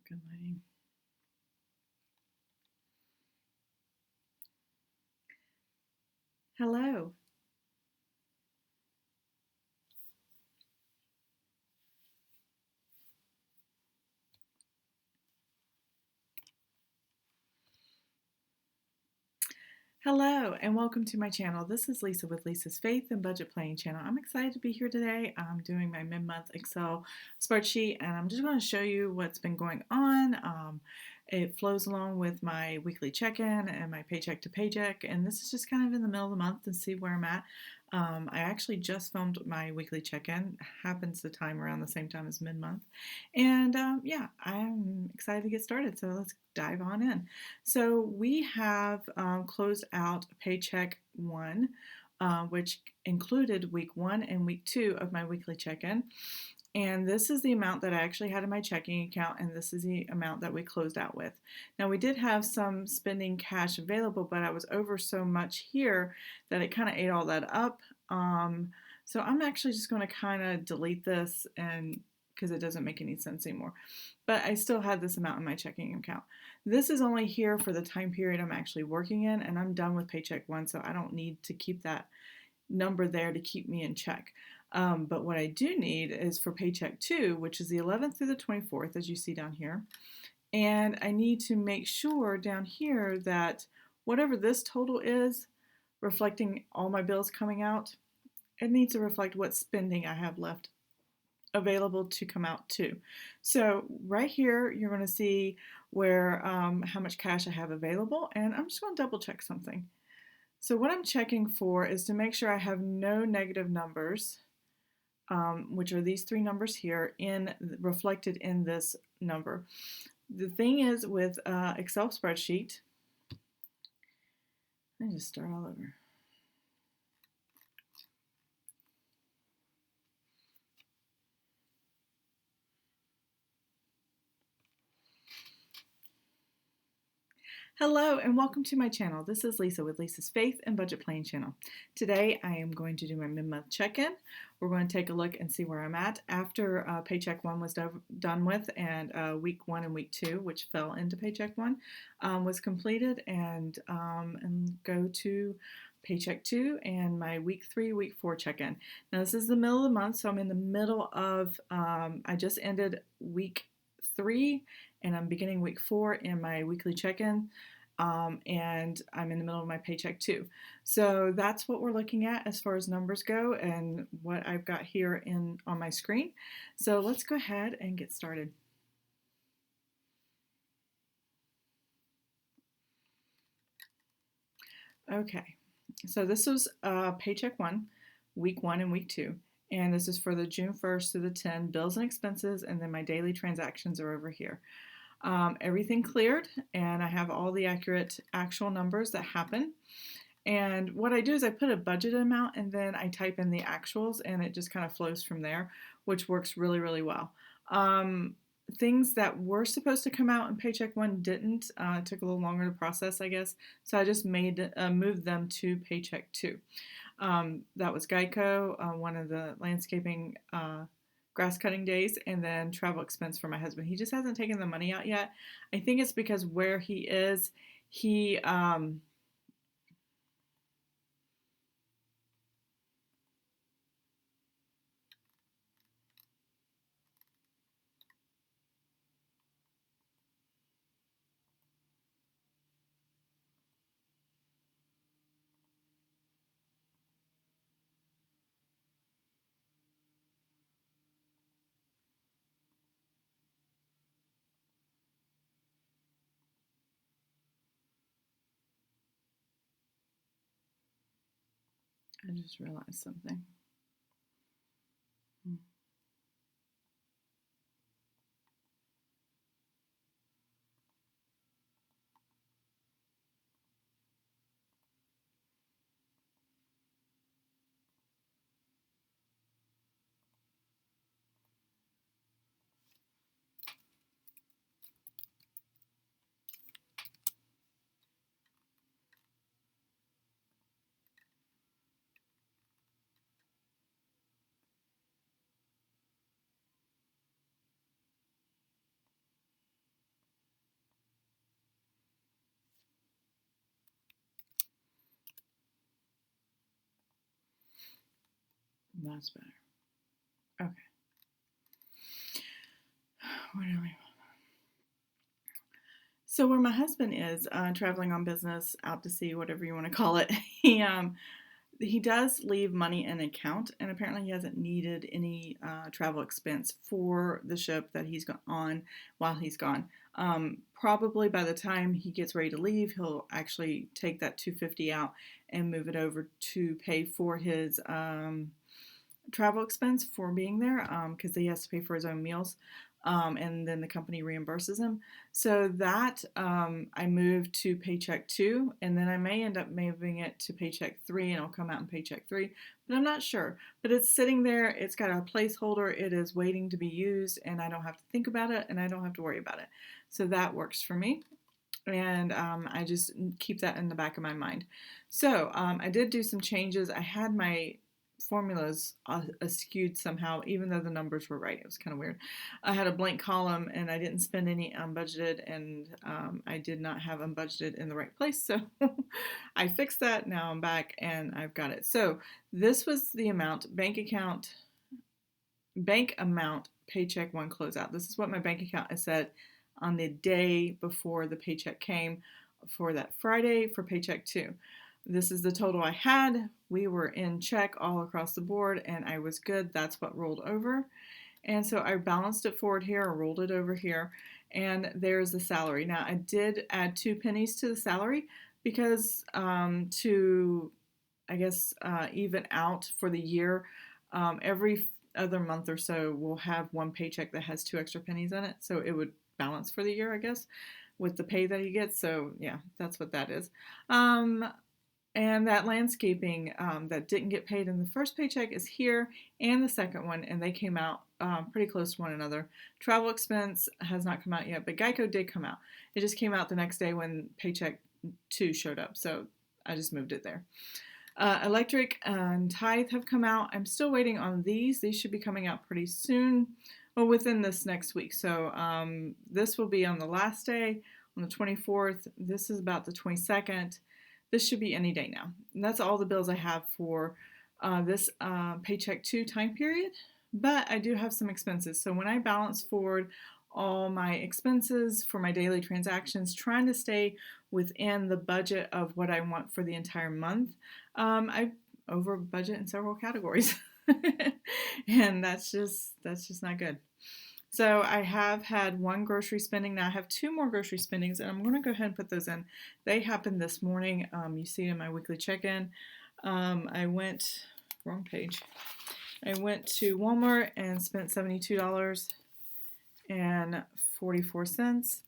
Good lighting. Hello. Hello and welcome to my channel. This is Lisa with Lisa's Faith and Budget Planning channel. I'm excited to be here today. I'm doing my mid-month Excel spreadsheet and I'm just going to show you what's been going on. It flows along with my weekly check-in and my paycheck to paycheck, and this is just kind of in the middle of the month to see where I'm at. I actually just filmed my weekly check-in. Happens the time around the same time as mid-month. And yeah, I'm excited to get started. So let's dive on in. So we have closed out Paycheck 1, which included week 1 and week 2 of my weekly check-in. And this is the amount that I actually had in my checking account, and this is the amount that we closed out with. Now, we did have some spending cash available, but I was over so much here that it kind of ate all that up. So I'm actually just going to kind of delete this and because it doesn't make any sense anymore. But I still had this amount in my checking account. This is only here for the time period I'm actually working in, and I'm done with Paycheck 1, so I don't need to keep that number there to keep me in check. But what I do need is for Paycheck 2, which is the 11th through the 24th, as you see down here. And I need to make sure down here that whatever this total is, reflecting all my bills coming out, it needs to reflect what spending I have left available to come out too. So right here, you're going to see where how much cash I have available, and I'm just going to double check something. So what I'm checking for is to make sure I have no negative numbers, which are these three numbers here, reflected in this number. The thing is with Excel spreadsheet, let me just start all over. Hello and welcome to my channel. This is Lisa with Lisa's Faith and Budget Planning channel. Today I am going to do my mid-month check-in. We're going to take a look and see where I'm at after Paycheck 1 was done with, and week 1 and week 2, which fell into Paycheck 1, was completed, and go to Paycheck 2 and my week 3, week 4 check-in. Now this is the middle of the month, so I'm in the middle of, I just ended week 3 and I'm beginning week 4 in my weekly check-in, and I'm in the middle of my Paycheck 2. So that's what we're looking at as far as numbers go and what I've got here on my screen. So let's go ahead and get started. Okay, so this was Paycheck 1, week 1 and week 2. And this is for the June 1st through the 10th, bills and expenses, and then my daily transactions are over here. Everything cleared, and I have all the accurate actual numbers that happen. And what I do is I put a budget amount and then I type in the actuals, and it just kind of flows from there, which works really, really well. Things that were supposed to come out in Paycheck 1 didn't. It took a little longer to process, I guess. So I just moved them to Paycheck 2. That was Geico, one of the landscaping grass cutting days, and then travel expense for my husband. He just hasn't taken the money out yet. I think it's because where he is, he I just realized something. That's better. Okay. Where are we? So where my husband is traveling on business, out to sea, whatever you want to call it, he does leave money in an account, and apparently he hasn't needed any travel expense for the ship that he's on while he's gone. Probably by the time he gets ready to leave, he'll actually take that $250 out and move it over to pay for his travel expense for being there because he has to pay for his own meals. And then the company reimburses him. So that I moved to Paycheck 2, and then I may end up moving it to Paycheck 3, and it'll come out in Paycheck 3, but I'm not sure. But it's sitting there, it's got a placeholder, it is waiting to be used, and I don't have to think about it, and I don't have to worry about it. So that works for me. And I just keep that in the back of my mind. So I did do some changes. I had my formulas skewed somehow, even though the numbers were right. It was kind of weird. I had a blank column and I didn't spend any unbudgeted, and I did not have unbudgeted in the right place. So I fixed that. Now I'm back and I've got it. So this was the amount, bank amount, paycheck one closeout. This is what my bank account has said on the day before the paycheck came for that Friday for Paycheck 2. This is the total I had. We were in check all across the board and I was good. That's what rolled over. And so I balanced it forward here or rolled it over here. And there's the salary. Now I did add 2 pennies to the salary because to, I guess, even out for the year, every other month or so we'll have one paycheck that has 2 extra pennies in it. So it would balance for the year, I guess, with the pay that he gets. So yeah, that's what that is. And that landscaping that didn't get paid in the first paycheck is here, and the second one, and they came out pretty close to one another. Travel expense has not come out yet, but Geico did come out. It just came out the next day when Paycheck 2 showed up, so I just moved it there. Electric and tithe have come out. I'm still waiting on these. These should be coming out pretty soon, well, within this next week. So this will be on the last day, on the 24th. This is about the 22nd. This should be any day now. And that's all the bills I have for this Paycheck 2 time period. But I do have some expenses. So when I balance forward all my expenses for my daily transactions, trying to stay within the budget of what I want for the entire month, I over budget in several categories. And that's just not good. So I have had one grocery spending. Now I have 2 more grocery spendings, and I'm going to go ahead and put those in. They happened this morning. You see it in my weekly check-in. I went, wrong page. I went to Walmart and spent $72.44.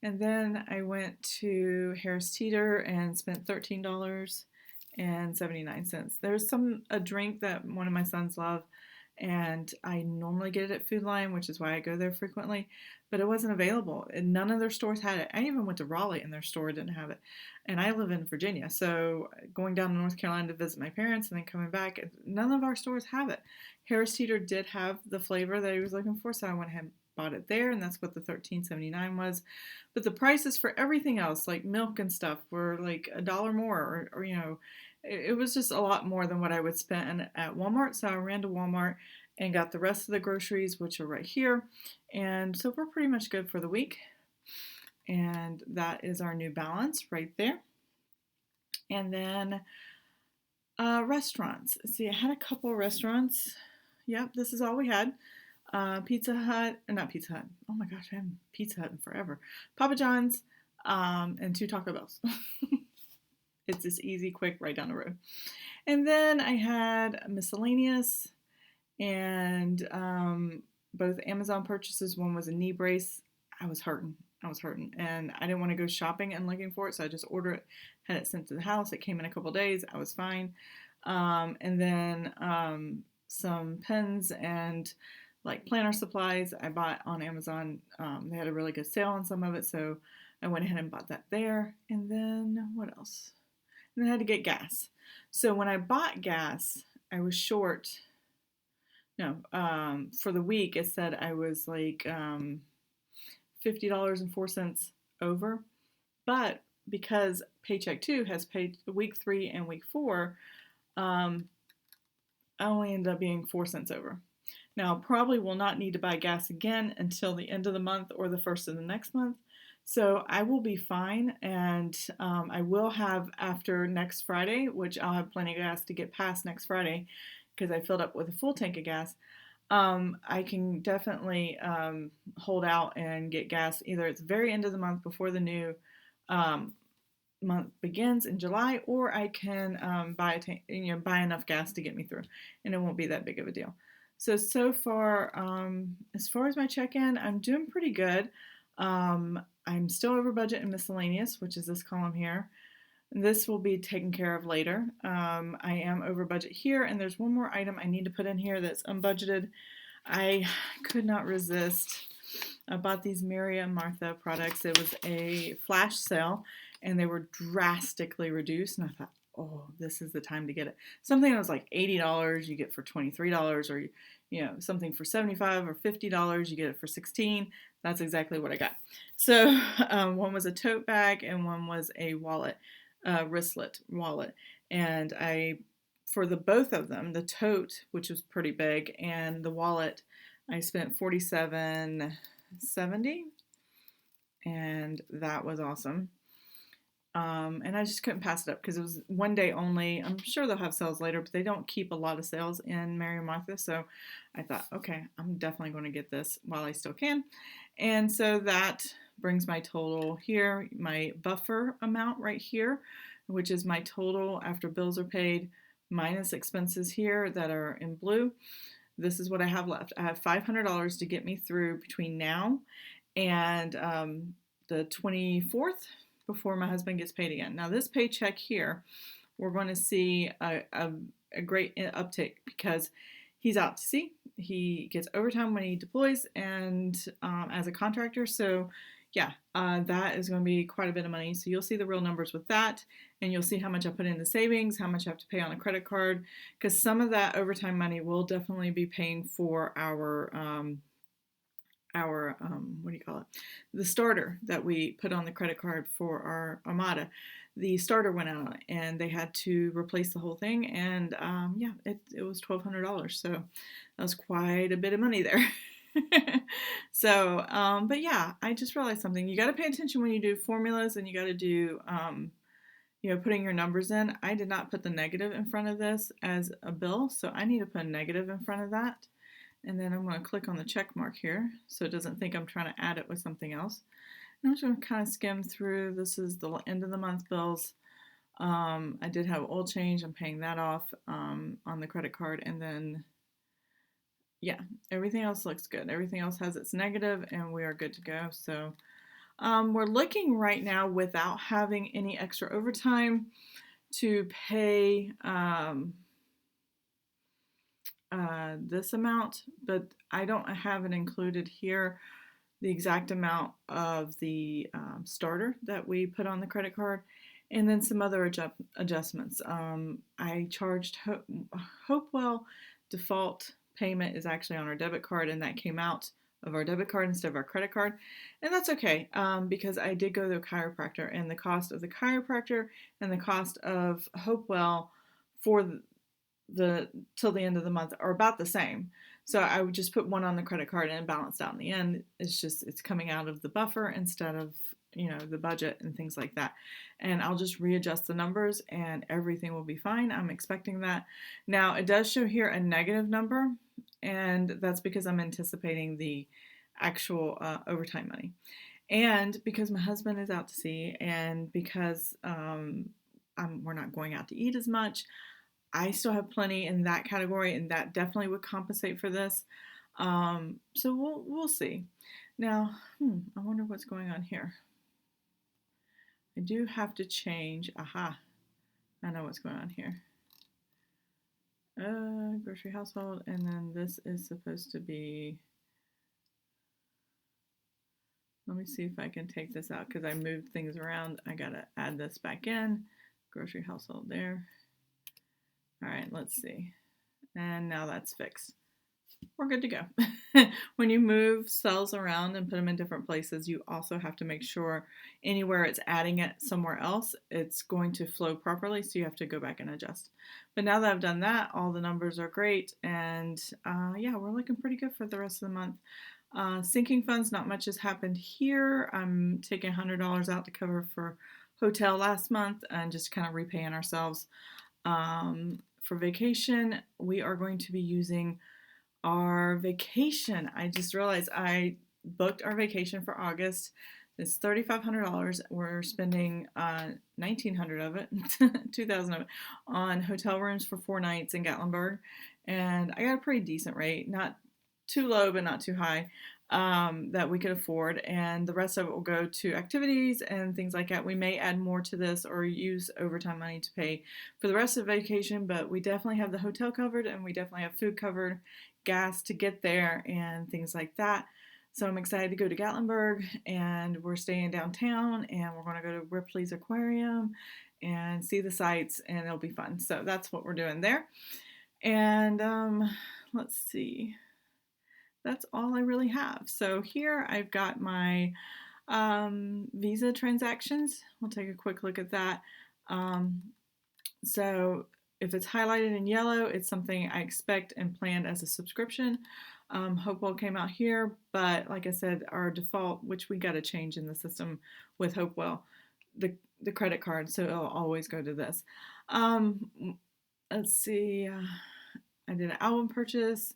And then I went to Harris Teeter and spent $13.79. There's a drink that one of my sons love, and I normally get it at Food Lion, which is why I go there frequently, but it wasn't available, and none of their stores had it. I even went to Raleigh, and their store didn't have it, and I live in Virginia, so going down to North Carolina to visit my parents and then coming back, none of our stores have it. Harris Teeter did have the flavor that he was looking for, so I went ahead and bought it there, and that's what the $13.79 was. But the prices for everything else, like milk and stuff, were like $1 more, or it was just a lot more than what I would spend at Walmart. So I ran to Walmart and got the rest of the groceries, which are right here. And so we're pretty much good for the week. And that is our new balance right there. And then restaurants. See, I had a couple of restaurants. Yep, this is all we had. Pizza Hut, not Pizza Hut. Oh my gosh, I haven't Pizza Hut in forever. Papa John's, and 2 Taco Bells. It's just easy, quick, right down the road. And then I had miscellaneous and both Amazon purchases. One was a knee brace. I was hurting, and I didn't want to go shopping and looking for it, so I just ordered it, had it sent to the house. It came in a couple days. I was fine. And then some pens and like planner supplies I bought on Amazon. They had a really good sale on some of it, so I went ahead and bought that there. And then what else? And then I had to get gas. So when I bought gas, I was short. No, for the week it said I was like $50.04 over. But because Paycheck 2 has paid week 3 and week 4, I only ended up being 4 cents over. Now, probably will not need to buy gas again until the end of the month or the first of the next month. So I will be fine, and I will have after next Friday, which I'll have plenty of gas to get past next Friday because I filled up with a full tank of gas. I can definitely hold out and get gas either at the very end of the month before the new um, month begins in July, or I can buy enough gas to get me through, and it won't be that big of a deal. So far, as far as my check-in, I'm doing pretty good. I'm still over budget in miscellaneous, which is this column here. This will be taken care of later. I am over budget here, and there's one more item I need to put in here that's unbudgeted. I could not resist. I bought these Mary and Martha products. It was a flash sale, and they were drastically reduced, and I thought, oh, this is the time to get it. Something that was like $80 you get for $23, or something for $75 or $50 you get it for $16. That's exactly what I got. So one was a tote bag and one was a wallet, wristlet wallet, and for the both of them, the tote, which was pretty big, and the wallet, I spent $47.70, and that was awesome. And I just couldn't pass it up because it was one day only. I'm sure they'll have sales later, but they don't keep a lot of sales in Mary Martha. So I thought, okay, I'm definitely going to get this while I still can. And so that brings my total here, my buffer amount right here, which is my total after bills are paid minus expenses here that are in blue. This is what I have left. I have $500 to get me through between now and the 24th before my husband gets paid again. Now this paycheck here, we're going to see a great uptick because he's out to sea. He gets overtime when he deploys and as a contractor. So yeah, that is going to be quite a bit of money. So you'll see the real numbers with that, and you'll see how much I put into savings, how much I have to pay on a credit card, because some of that overtime money will definitely be paying for our what do you call it? The starter that we put on the credit card for our Armada. The starter went out on it, and they had to replace the whole thing. And yeah, it was $1,200. So that was quite a bit of money there. So, but yeah, I just realized something. You got to pay attention when you do formulas, and you got to do, putting your numbers in. I did not put the negative in front of this as a bill, so I need to put a negative in front of that. And then I'm going to click on the check mark here so it doesn't think I'm trying to add it with something else. And I'm just going to kind of skim through. This is the end of the month bills. I did have oil change. I'm paying that off on the credit card. And then, yeah, everything else looks good. Everything else has its negative, and we are good to go. So we're looking right now without having any extra overtime to pay this amount, but I don't have it included here, the exact amount of the starter that we put on the credit card, and then some other adjustments. I charged Hopewell default payment is actually on our debit card, and that came out of our debit card instead of our credit card, and that's okay because I did go to a chiropractor, and the cost of the chiropractor and the cost of Hopewell for till the end of the month are about the same. So I would just put one on the credit card and balanced out in the end. It's coming out of the buffer instead of the budget and things like that. And I'll just readjust the numbers and everything will be fine. I'm expecting that. Now it does show here a negative number, and that's because I'm anticipating the actual overtime money. And because my husband is out to sea, and because we're not going out to eat as much, I still have plenty in that category, and that definitely would compensate for this. So we'll see. Now, I wonder what's going on here. I do have to change. Aha, I know what's going on here. Grocery household, and then this is supposed to be. Let me see if I can take this out because I moved things around. I gotta add this back in. Grocery household there. All right, let's see. And now that's fixed. we're good to go. When you move cells around and put them in different places, you also have to make sure anywhere it's adding it somewhere else, it's going to flow properly, so you have to go back and adjust. But now that I've done that, all the numbers are great, and yeah, we're looking pretty good for the rest of the month. Sinking funds, not much has happened here. I'm taking $100 out to cover for hotel last month and just kind of repaying ourselves. For vacation, we are going to be using our vacation. I just realized I booked our vacation for August. It's $3,500. We're spending $1,900 of it, $2,000 of it, on hotel rooms for 4 nights in Gatlinburg, and I got a pretty decent rate, not too low but not too high, that we could afford, and the rest of it will go to activities and things like that. We may add more to this or use overtime money to pay for the rest of the vacation, but we definitely have the hotel covered and we definitely have food covered, gas to get there, and things like that. So I'm excited to go to Gatlinburg, and we're staying downtown, and we're going to go to Ripley's Aquarium and see the sights, and it'll be fun. So that's what we're doing there. And let's see. That's all I really have. So here I've got my Visa transactions. We'll take a quick look at that. So if it's highlighted in yellow, it's something I expect and planned as a subscription. Hopewell came out here, but like I said, our default, which we got to change in the system with Hopewell, the credit card, so it'll always go to this. Let's see, I did an album purchase.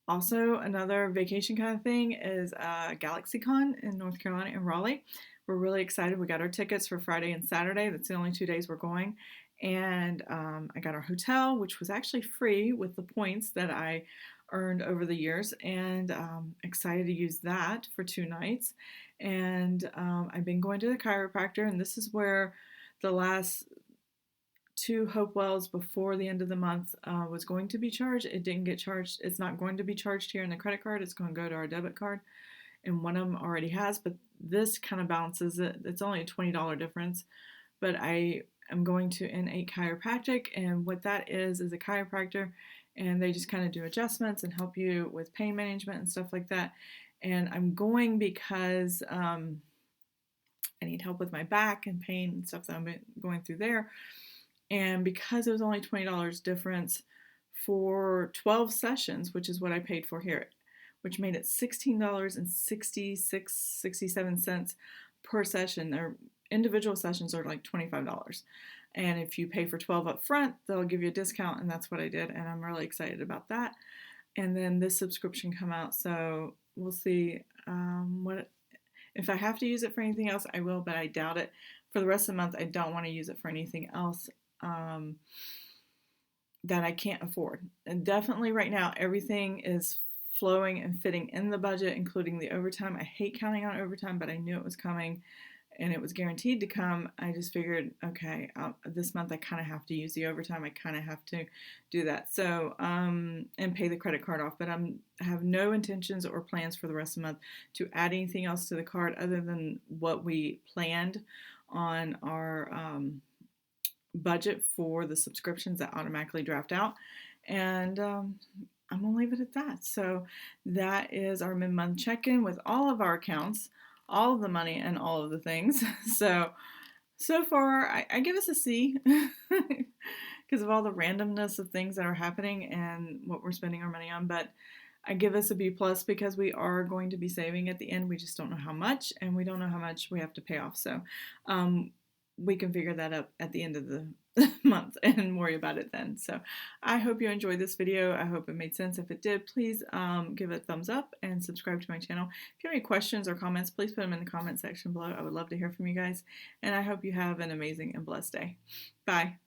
Also, another vacation kind of thing is GalaxyCon in North Carolina in Raleigh. We're really excited. We got our tickets for Friday and Saturday. That's the only 2 days we're going. And I got our hotel, which was actually free with the points that I earned over the years, and excited to use that for 2 nights. And I've been going to the chiropractor, and this is where the last 2 Hopewells before the end of the month was going to be charged. It didn't get charged. It's not going to be charged here in the credit card. It's going to go to our debit card, and one of them already has, but this kind of balances it. It's only a $20 difference, but I am going to N8 Chiropractic, and what that is a chiropractor, and they just kind of do adjustments and help you with pain management and stuff like that. And I'm going because I need help with my back and pain and stuff that I'm going through there. And because it was only $20 difference for 12 sessions, which is what I paid for here, which made it $16.67 per session. Their individual sessions are like $25. And if you pay for 12 up front, they'll give you a discount, and that's what I did, and I'm really excited about that. And then this subscription come out, so we'll see what if I have to use it for anything else, I will, but I doubt it. For the rest of the month, I don't want to use it for anything else that I can't afford. And definitely right now, everything is flowing and fitting in the budget, including the overtime. I hate counting on overtime, but I knew it was coming and it was guaranteed to come. I just figured, okay, this month I kind of have to use the overtime. I kind of have to do that. So, and pay the credit card off. But I have no intentions or plans for the rest of the month to add anything else to the card other than what we planned on our budget for the subscriptions that automatically draft out. And I'm going to leave it at that. So that is our mid-month check-in with all of our accounts, all of the money, and all of the things. So far, I give us a C because of all the randomness of things that are happening and what we're spending our money on. But I give us a B plus because we are going to be saving at the end. We just don't know how much, and we don't know how much we have to pay off. So we can figure that up at the end of the month and worry about it then. So I hope you enjoyed this video. I hope it made sense. If it did, please give it a thumbs up and subscribe to my channel. If you have any questions or comments, please put them in the comment section below. I would love to hear from you guys, and I hope you have an amazing and blessed day. Bye.